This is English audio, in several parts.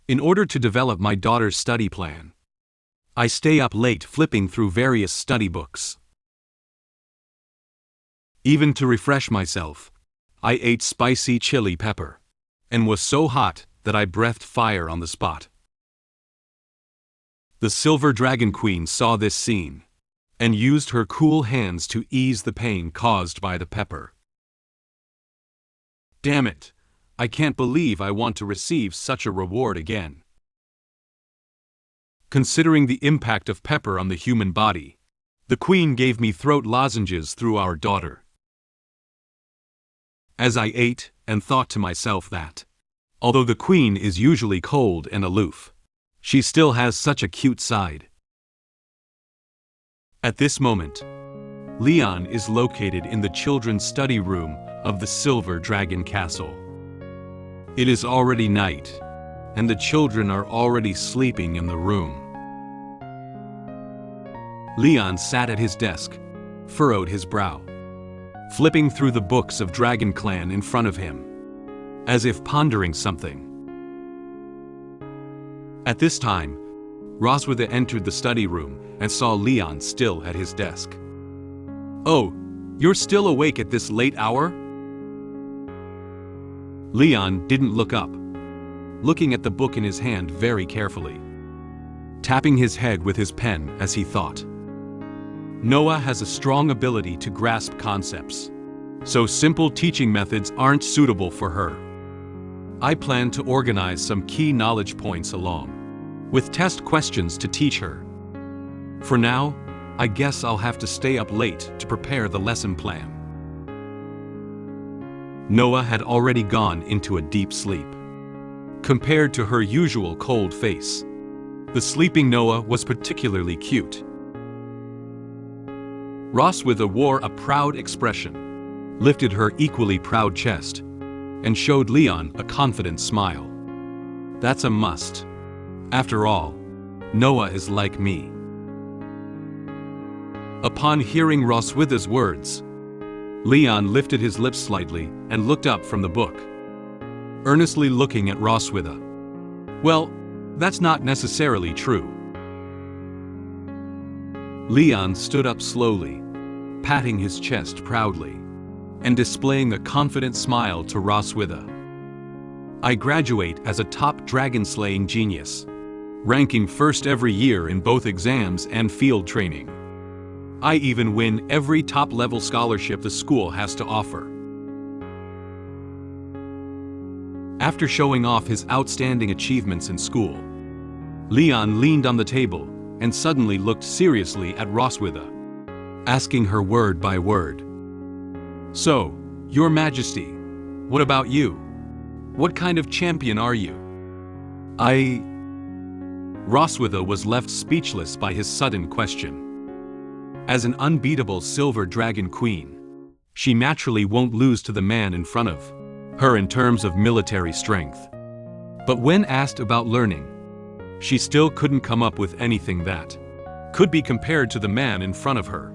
In order to develop my daughter's study plan, I stay up late flipping through various study books. Even to refresh myself, I ate spicy chili pepper, and was so hot that I breathed fire on the spot. The Silver Dragon Queen saw this scene, and used her cool hands to ease the pain caused by the pepper. Damn it! I can't believe I want to receive such a reward again. Considering the impact of pepper on the human body, the Queen gave me throat lozenges through our daughter. As I ate and thought to myself that, although the Queen is usually cold and aloof, she still has such a cute side. At this moment, Leon is located in the children's study room of the Silver Dragon Castle. It is already night, and the children are already sleeping in the room. Leon sat at his desk, furrowed his brow, flipping through the books of Dragon Clan in front of him, as if pondering something. At this time, Roswitha entered the study room and saw Leon still at his desk. "Oh, you're still awake at this late hour?" Leon didn't look up, looking at the book in his hand very carefully, tapping his head with his pen as he thought. Noah has a strong ability to grasp concepts, so simple teaching methods aren't suitable for her. I plan to organize some key knowledge points along with test questions to teach her. For now, I guess I'll have to stay up late to prepare the lesson plan. Noah had already gone into a deep sleep. Compared to her usual cold face, the sleeping Noah was particularly cute. Roswitha wore a proud expression, lifted her equally proud chest, and showed Leon a confident smile. That's a must. After all, Noah is like me. Upon hearing Roswitha's words, Leon lifted his lips slightly and looked up from the book, earnestly looking at Roswitha. Well, that's not necessarily true. Leon stood up slowly, patting his chest proudly, and displaying a confident smile to Roswitha. I graduate as a top dragon-slaying genius, ranking first every year in both exams and field training. I even win every top-level scholarship the school has to offer. After showing off his outstanding achievements in school, Leon leaned on the table and suddenly looked seriously at Roswitha, asking her word by word. "So, Your Majesty, what about you? What kind of champion are you?" Roswitha was left speechless by his sudden question. As an unbeatable Silver Dragon Queen, she naturally won't lose to the man in front of her in terms of military strength. But when asked about learning, she still couldn't come up with anything that could be compared to the man in front of her.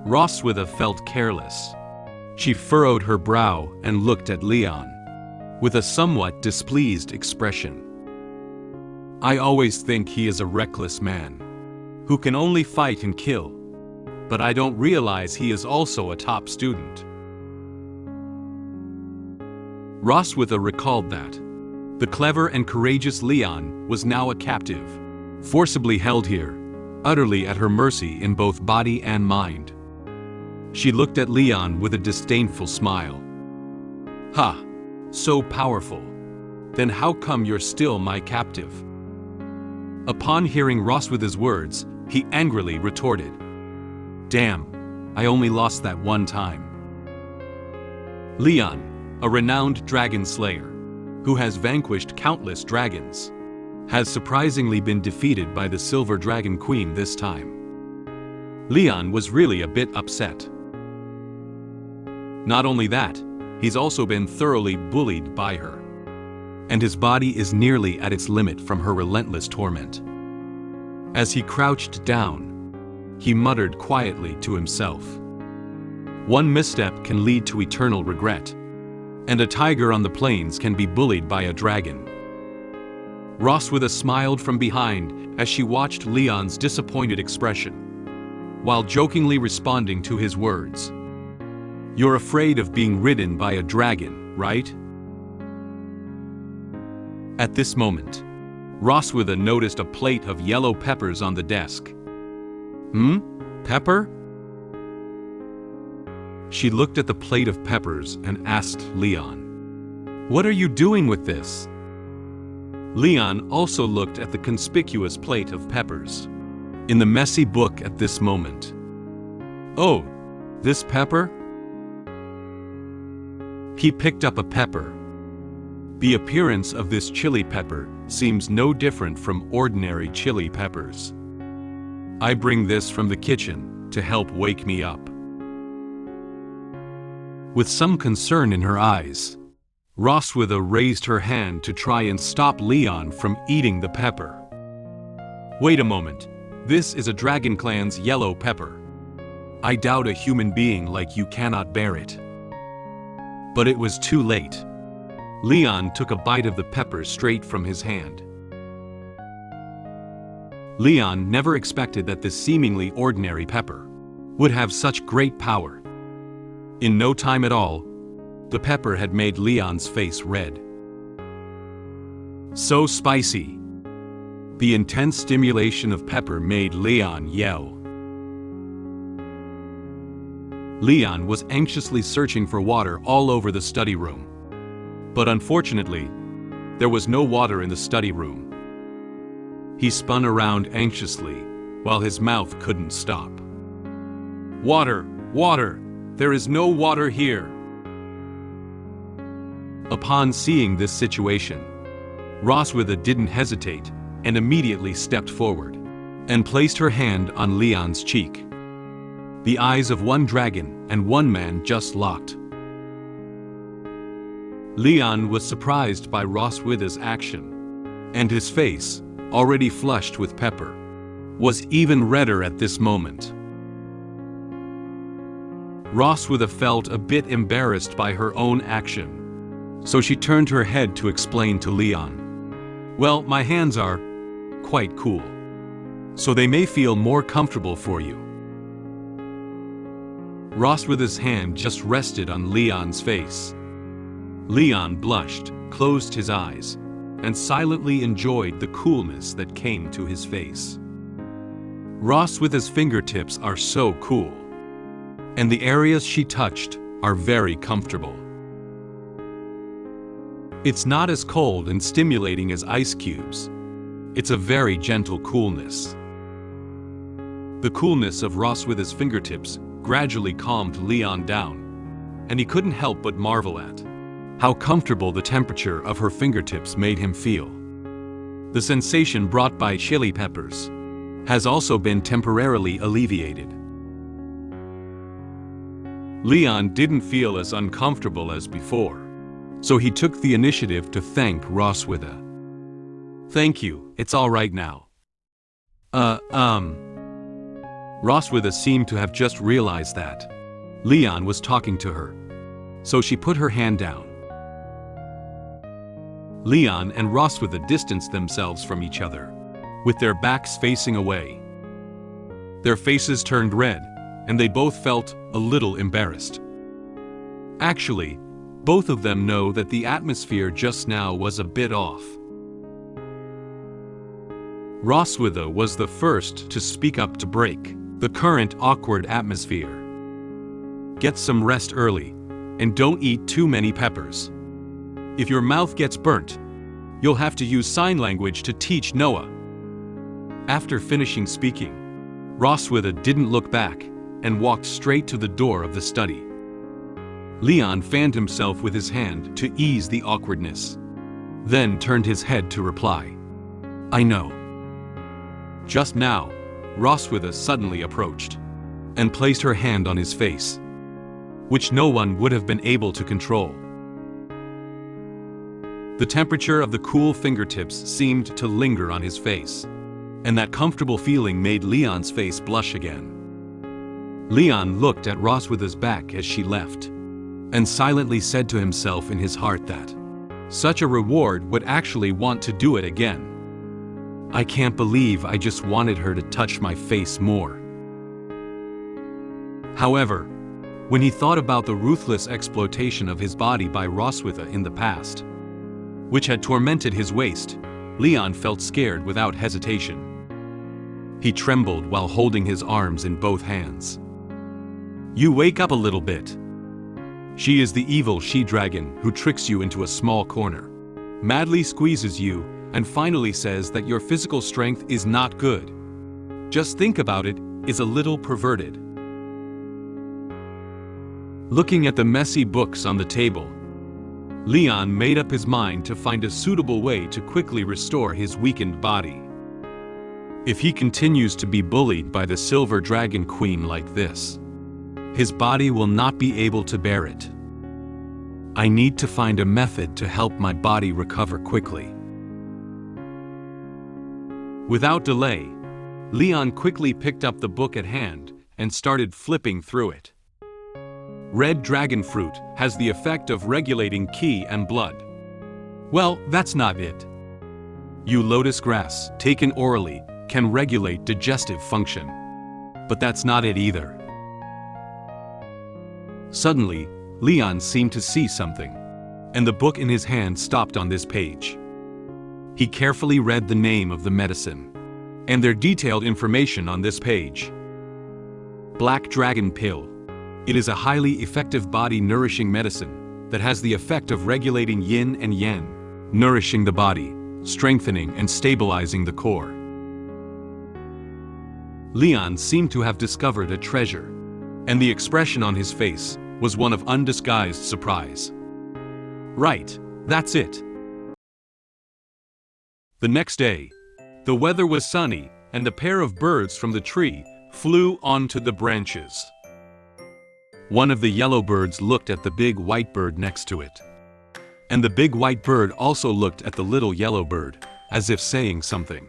Roswitha felt careless. She furrowed her brow and looked at Leon with a somewhat displeased expression. "I always think he is a reckless man who can only fight and kill, but I don't realize he is also a top student." Roswitha recalled that the clever and courageous Leon was now a captive, forcibly held here, utterly at her mercy in both body and mind. She looked at Leon with a disdainful smile. "Ha! So powerful. Then how come you're still my captive?" Upon hearing Roswitha's words, he angrily retorted, "Damn, I only lost that one time." Leon, a renowned dragon slayer, who has vanquished countless dragons, has surprisingly been defeated by the Silver Dragon Queen this time. Leon was really a bit upset. Not only that, he's also been thoroughly bullied by her, and his body is nearly at its limit from her relentless torment. As he crouched down, he muttered quietly to himself, "One misstep can lead to eternal regret. And a tiger on the plains can be bullied by a dragon. Roswitha smiled from behind as she watched Leon's disappointed expression, while jokingly responding to his words. "You're afraid of being ridden by a dragon, right?" At this moment, Roswitha noticed a plate of yellow peppers on the desk. Pepper? She looked at the plate of peppers and asked Leon, "What are you doing with this?" Leon also looked at the conspicuous plate of peppers in the messy book at this moment. "Oh, this pepper?" He picked up a pepper. The appearance of this chili pepper seems no different from ordinary chili peppers. "I bring this from the kitchen to help wake me up." With some concern in her eyes, Roswitha raised her hand to try and stop Leon from eating the pepper. "Wait a moment, this is a Dragon Clan's yellow pepper. I doubt a human being like you cannot bear it." But it was too late. Leon took a bite of the pepper straight from his hand. Leon never expected that this seemingly ordinary pepper would have such great power. In no time at all, the pepper had made Leon's face red. So spicy. The intense stimulation of pepper made Leon yell. Leon was anxiously searching for water all over the study room. But unfortunately, there was no water in the study room. He spun around anxiously, while his mouth couldn't stop. "Water! Water! There is no water here!" Upon seeing this situation, Roswitha didn't hesitate and immediately stepped forward and placed her hand on Leon's cheek. The eyes of one dragon and one man just locked. Leon was surprised by Roswitha's action, and his face, already flushed with pepper, was even redder at this moment. Roswitha felt a bit embarrassed by her own action, so she turned her head to explain to Leon, "Well, my hands are quite cool, so they may feel more comfortable for you." Roswitha's hand just rested on Leon's face. Leon blushed, closed his eyes, and silently enjoyed the coolness that came to his face. Roswitha's fingertips are so cool, and the areas she touched are very comfortable. It's not as cold and stimulating as ice cubes. It's a very gentle coolness. The coolness of Roswitha's fingertips gradually calmed Leon down, and he couldn't help but marvel at how comfortable the temperature of her fingertips made him feel. The sensation brought by chili peppers has also been temporarily alleviated. Leon didn't feel as uncomfortable as before, so he took the initiative to thank Roswitha. "Thank you, it's all right now." Roswitha seemed to have just realized that Leon was talking to her, so she put her hand down. Leon and Roswitha distanced themselves from each other, with their backs facing away. Their faces turned red, and they both felt a little embarrassed. Actually, both of them know that the atmosphere just now was a bit off. Roswitha was the first to speak up to break the current awkward atmosphere. "Get some rest early, and don't eat too many peppers. If your mouth gets burnt, you'll have to use sign language to teach Noah." After finishing speaking, Roswitha didn't look back and walked straight to the door of the study. Leon fanned himself with his hand to ease the awkwardness, then turned his head to reply, "I know." Just now, Roswitha suddenly approached and placed her hand on his face, which no one would have been able to control. The temperature of the cool fingertips seemed to linger on his face, and that comfortable feeling made Leon's face blush again. Leon looked at Roswitha's back as she left, and silently said to himself in his heart that such a reward would actually want to do it again. I can't believe I just wanted her to touch my face more. However, when he thought about the ruthless exploitation of his body by Roswitha in the past, which had tormented his waist, Leon felt scared without hesitation. He trembled while holding his arms in both hands. You wake up a little bit. She is the evil she-dragon who tricks you into a small corner, madly squeezes you, and finally says that your physical strength is not good. Just think about it, is a little perverted. Looking at the messy books on the table, Leon made up his mind to find a suitable way to quickly restore his weakened body. If he continues to be bullied by the Silver Dragon Queen like this, his body will not be able to bear it. I need to find a method to help my body recover quickly. Without delay, Leon quickly picked up the book at hand and started flipping through it. Red dragon fruit has the effect of regulating qi and blood. Well, that's not it. You lotus grass, taken orally, can regulate digestive function. But that's not it either. Suddenly, Leon seemed to see something, and the book in his hand stopped on this page. He carefully read the name of the medicine, and their detailed information on this page. Black Dragon Pill. It is a highly effective body-nourishing medicine that has the effect of regulating yin and yang, nourishing the body, strengthening and stabilizing the core. Leon seemed to have discovered a treasure, and the expression on his face was one of undisguised surprise. Right, that's it. The next day, the weather was sunny, and a pair of birds from the tree flew onto the branches. One of the yellow birds looked at the big white bird next to it. And the big white bird also looked at the little yellow bird, as if saying something.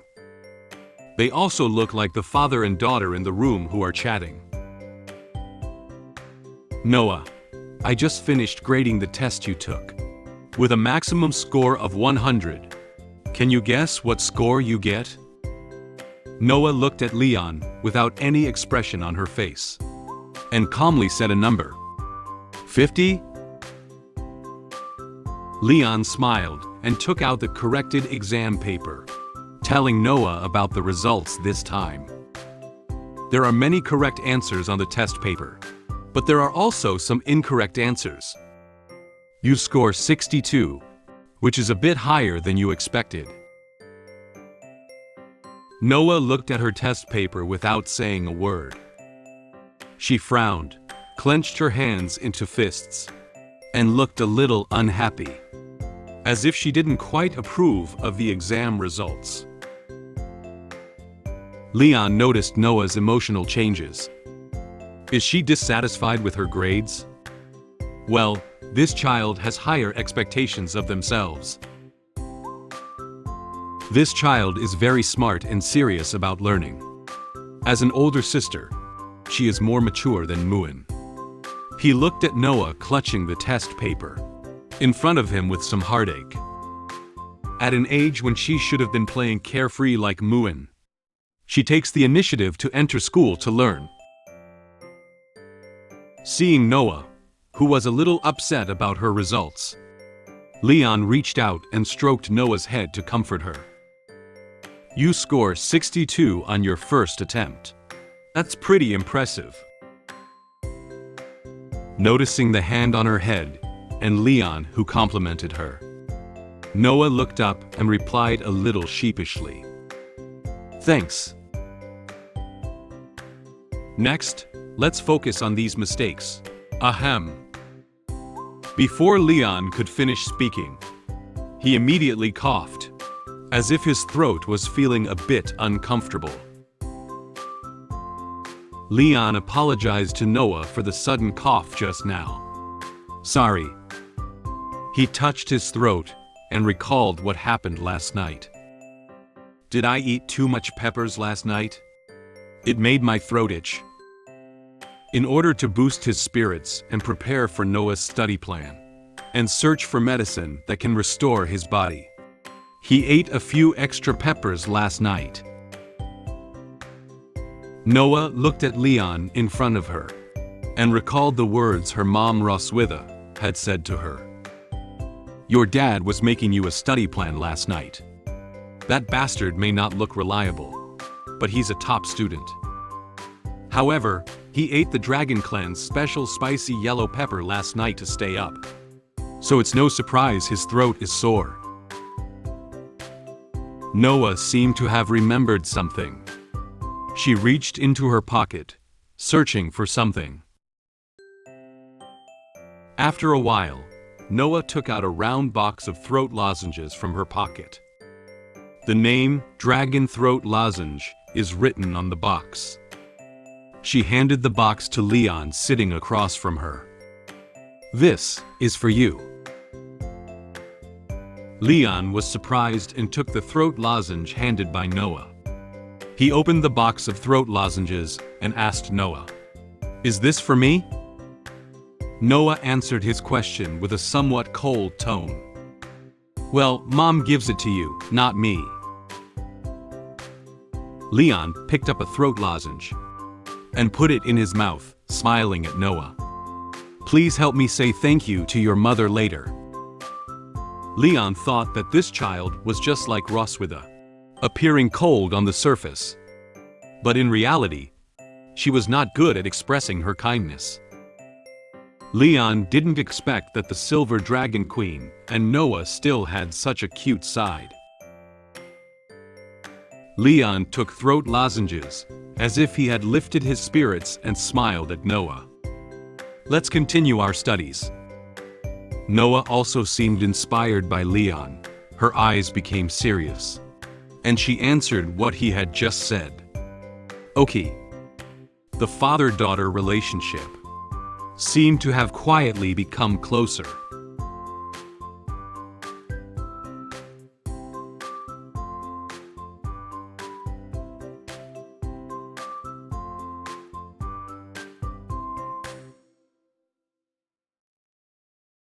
They also look like the father and daughter in the room who are chatting. Noah, I just finished grading the test you took. With a maximum score of 100. Can you guess what score you get? Noah looked at Leon without any expression on her face, and calmly said a number. 50? Leon smiled and took out the corrected exam paper, telling Noah about the results this time. There are many correct answers on the test paper, but there are also some incorrect answers. You score 62, which is a bit higher than you expected. Noah looked at her test paper without saying a word. She frowned, clenched her hands into fists, and looked a little unhappy, as if she didn't quite approve of the exam results. Leon noticed Noah's emotional changes. Is she dissatisfied with her grades? Well, this child has higher expectations of themselves. This child is very smart and serious about learning. As an older sister, she is more mature than Muin. He looked at Noah clutching the test paper in front of him with some heartache. At an age when she should have been playing carefree like Muin, she takes the initiative to enter school to learn. Seeing Noah, who was a little upset about her results, Leon reached out and stroked Noah's head to comfort her. You score 62 on your first attempt. That's pretty impressive. Noticing the hand on her head, and Leon who complimented her, Noah looked up and replied a little sheepishly. Thanks. Next, let's focus on these mistakes. Ahem. Before Leon could finish speaking, he immediately coughed, as if his throat was feeling a bit uncomfortable. Leon apologized to Noah for the sudden cough just now. Sorry. He touched his throat and recalled what happened last night. Did I eat too much peppers last night? It made my throat itch. in order to boost his spirits and prepare for Noah's study plan, and search for medicine that can restore his body. He ate a few extra peppers last night. Noah looked at Leon in front of her, and recalled the words her mom Roswitha had said to her. Your dad was making you a study plan last night. That bastard may not look reliable, but he's a top student. However, he ate the Dragon Clan's special spicy yellow pepper last night to stay up. So it's no surprise his throat is sore. Noah seemed to have remembered something. She reached into her pocket, searching for something. After a while, Noah took out a round box of throat lozenges from her pocket. The name Dragon Throat Lozenge is written on the box. She handed the box to Leon sitting across from her. This is for you. Leon was surprised and took the throat lozenge handed by Noah. He opened the box of throat lozenges and asked Noah, "Is this for me?" Noah answered his question with a somewhat cold tone. "Well, Mom gives it to you, not me." Leon picked up a throat lozenge and put it in his mouth, smiling at Noah. "Please help me say thank you to your mother later." Leon thought that this child was just like Roswitha, appearing cold on the surface. But in reality, she was not good at expressing her kindness. Leon didn't expect that the Silver Dragon Queen and Noah still had such a cute side. Leon took throat lozenges, as if he had lifted his spirits, and smiled at Noah. "Let's continue our studies." Noah also seemed inspired by Leon. Her eyes became serious, and she answered what he had just said. "Okay." The father-daughter relationship seemed to have quietly become closer.